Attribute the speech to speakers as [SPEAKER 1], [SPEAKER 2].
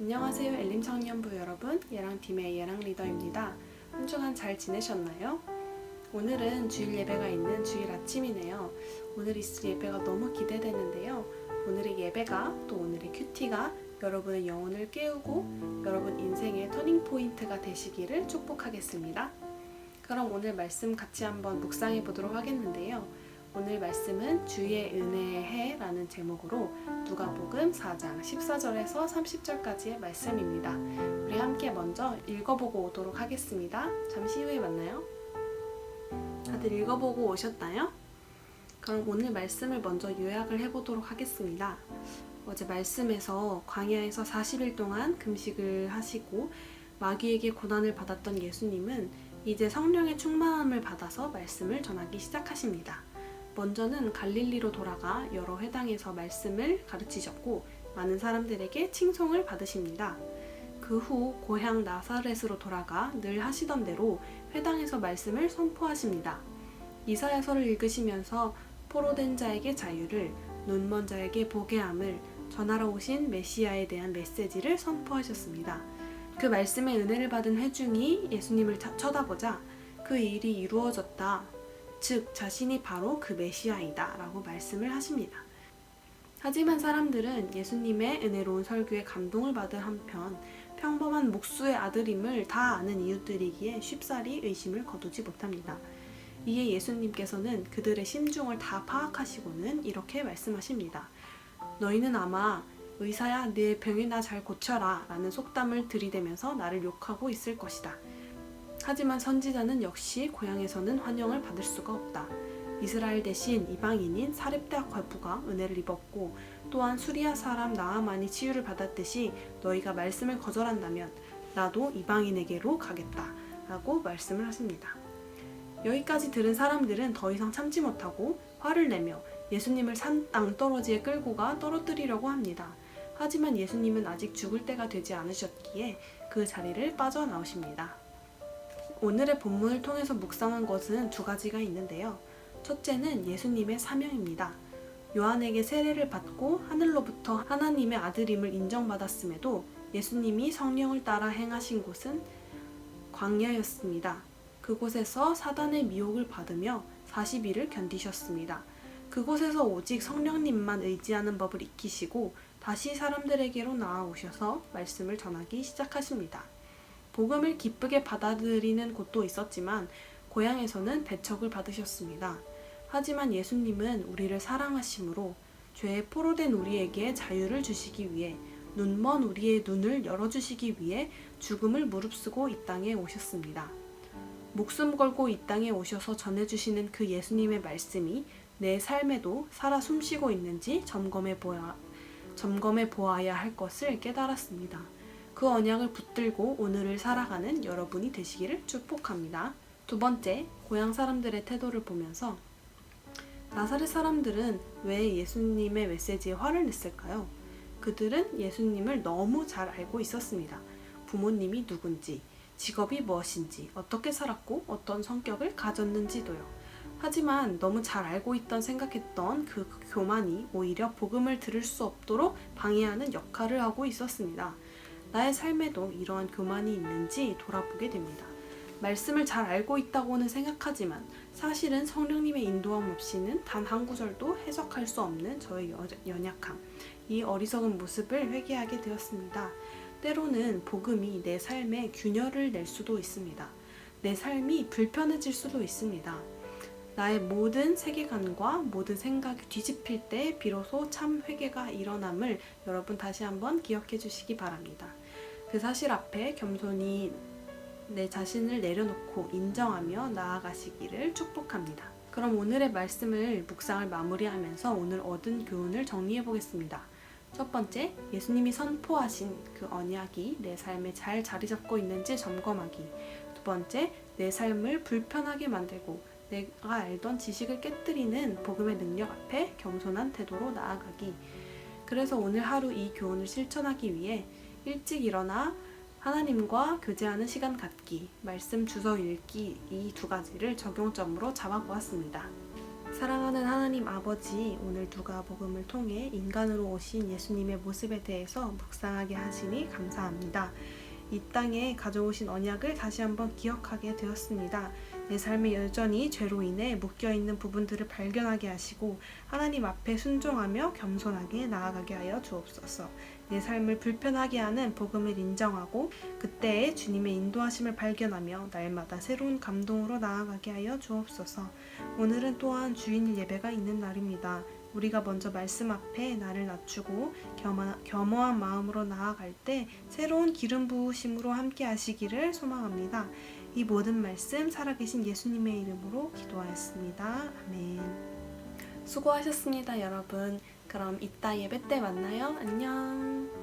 [SPEAKER 1] 안녕하세요 엘림 청년부 여러분, 예랑팀의 예랑 리더입니다. 한 주간 잘 지내셨나요? 오늘은 주일 예배가 있는 주일 아침이네요. 오늘 있을 예배가 너무 기대되는데요. 오늘의 예배가 또 오늘의 큐티가 여러분의 영혼을 깨우고 여러분 인생의 터닝포인트가 되시기를 축복하겠습니다. 그럼 오늘 말씀 같이 한번 묵상해 보도록 하겠는데요. 오늘 말씀은 주의 은혜의 해라는 제목으로 누가복음 4장 14절에서 30절까지의 말씀입니다. 우리 함께 먼저 읽어보고 오도록 하겠습니다. 잠시 후에 만나요. 다들 읽어보고 오셨나요? 그럼 오늘 말씀을 먼저 요약을 해보도록 하겠습니다. 어제 말씀에서 광야에서 40일 동안 금식을 하시고 마귀에게 고난을 받았던 예수님은 이제 성령의 충만함을 받아서 말씀을 전하기 시작하십니다. 먼저는 갈릴리로 돌아가 여러 회당에서 말씀을 가르치셨고 많은 사람들에게 칭송을 받으십니다. 그 후 고향 나사렛으로 돌아가 늘 하시던 대로 회당에서 말씀을 선포하십니다. 이사야서를 읽으시면서 포로된 자에게 자유를, 눈먼 자에게 보게 함을 전하러 오신 메시아에 대한 메시지를 선포하셨습니다. 그 말씀의 은혜를 받은 회중이 예수님을 쳐다보자 그 일이 이루어졌다, 즉 자신이 바로 그 메시아이다 라고 말씀을 하십니다. 하지만 사람들은 예수님의 은혜로운 설교에 감동을 받은 한편 평범한 목수의 아들임을 다 아는 이웃들이기에 쉽사리 의심을 거두지 못합니다. 이에 예수님께서는 그들의 심중을 다 파악하시고는 이렇게 말씀하십니다. 너희는 아마 의사야 내 병이나 잘 고쳐라 라는 속담을 들이대면서 나를 욕하고 있을 것이다. 하지만 선지자는 역시 고향에서는 환영을 받을 수가 없다. 이스라엘 대신 이방인인 사렙대 과부가 은혜를 입었고 또한 수리아 사람 나아만이 치유를 받았듯이 너희가 말씀을 거절한다면 나도 이방인에게로 가겠다 라고 말씀을 하십니다. 여기까지 들은 사람들은 더 이상 참지 못하고 화를 내며 예수님을 산 낭떠러지에 끌고 가 떨어뜨리려고 합니다. 하지만 예수님은 아직 죽을 때가 되지 않으셨기에 그 자리를 빠져나오십니다. 오늘의 본문을 통해서 묵상한 것은 두 가지가 있는데요. 첫째는 예수님의 사명입니다. 요한에게 세례를 받고 하늘로부터 하나님의 아들임을 인정받았음에도 예수님이 성령을 따라 행하신 곳은 광야였습니다. 그곳에서 사단의 미혹을 받으며 40일을 견디셨습니다. 그곳에서 오직 성령님만 의지하는 법을 익히시고 다시 사람들에게로 나아오셔서 말씀을 전하기 시작하십니다. 복음을 기쁘게 받아들이는 곳도 있었지만 고향에서는 배척을 받으셨습니다. 하지만 예수님은 우리를 사랑하심으로 죄에 포로된 우리에게 자유를 주시기 위해, 눈먼 우리의 눈을 열어주시기 위해 죽음을 무릅쓰고 이 땅에 오셨습니다. 목숨 걸고 이 땅에 오셔서 전해주시는 그 예수님의 말씀이 내 삶에도 살아 숨쉬고 있는지 점검해 보아야 할 것을 깨달았습니다. 그 언약을 붙들고 오늘을 살아가는 여러분이 되시기를 축복합니다. 두 번째, 고향 사람들의 태도를 보면서 나사렛 사람들은 왜 예수님의 메시지에 화를 냈을까요? 그들은 예수님을 너무 잘 알고 있었습니다. 부모님이 누군지, 직업이 무엇인지, 어떻게 살았고 어떤 성격을 가졌는지도요. 하지만 너무 잘 알고 있던 생각했던 그 교만이 오히려 복음을 들을 수 없도록 방해하는 역할을 하고 있었습니다. 나의 삶에도 이러한 교만이 있는지 돌아보게 됩니다. 말씀을 잘 알고 있다고는 생각하지만 사실은 성령님의 인도함 없이는 단 한 구절도 해석할 수 없는 저의 연약함, 이 어리석은 모습을 회개하게 되었습니다. 때로는 복음이 내 삶에 균열을 낼 수도 있습니다. 내 삶이 불편해질 수도 있습니다. 나의 모든 세계관과 모든 생각이 뒤집힐 때 비로소 참 회개가 일어남을 여러분 다시 한번 기억해 주시기 바랍니다. 그 사실 앞에 겸손히 내 자신을 내려놓고 인정하며 나아가시기를 축복합니다. 그럼 오늘의 말씀을 묵상을 마무리하면서 오늘 얻은 교훈을 정리해 보겠습니다. 첫 번째, 예수님이 선포하신 그 언약이 내 삶에 잘 자리 잡고 있는지 점검하기. 두 번째, 내 삶을 불편하게 만들고 내가 알던 지식을 깨뜨리는 복음의 능력 앞에 겸손한 태도로 나아가기. 그래서 오늘 하루 이 교훈을 실천하기 위해 일찍 일어나 하나님과 교제하는 시간 갖기, 말씀 주워 읽기, 이 두 가지를 적용점으로 잡아보았습니다. 사랑하는 하나님 아버지, 오늘 누가복음을 통해 인간으로 오신 예수님의 모습에 대해서 묵상하게 하시니 감사합니다. 이 땅에 가져오신 언약을 다시 한번 기억하게 되었습니다. 내 삶에 여전히 죄로 인해 묶여있는 부분들을 발견하게 하시고 하나님 앞에 순종하며 겸손하게 나아가게 하여 주옵소서. 내 삶을 불편하게 하는 복음을 인정하고 그때의 주님의 인도하심을 발견하며 날마다 새로운 감동으로 나아가게 하여 주옵소서. 오늘은 또한 주일 예배가 있는 날입니다. 우리가 먼저 말씀 앞에 나를 낮추고 겸허한 마음으로 나아갈 때 새로운 기름 부으심으로 함께 하시기를 소망합니다. 이 모든 말씀 살아계신 예수님의 이름으로 기도하였습니다. 아멘. 수고하셨습니다, 여러분. 그럼 이따 예배 때 만나요. 안녕.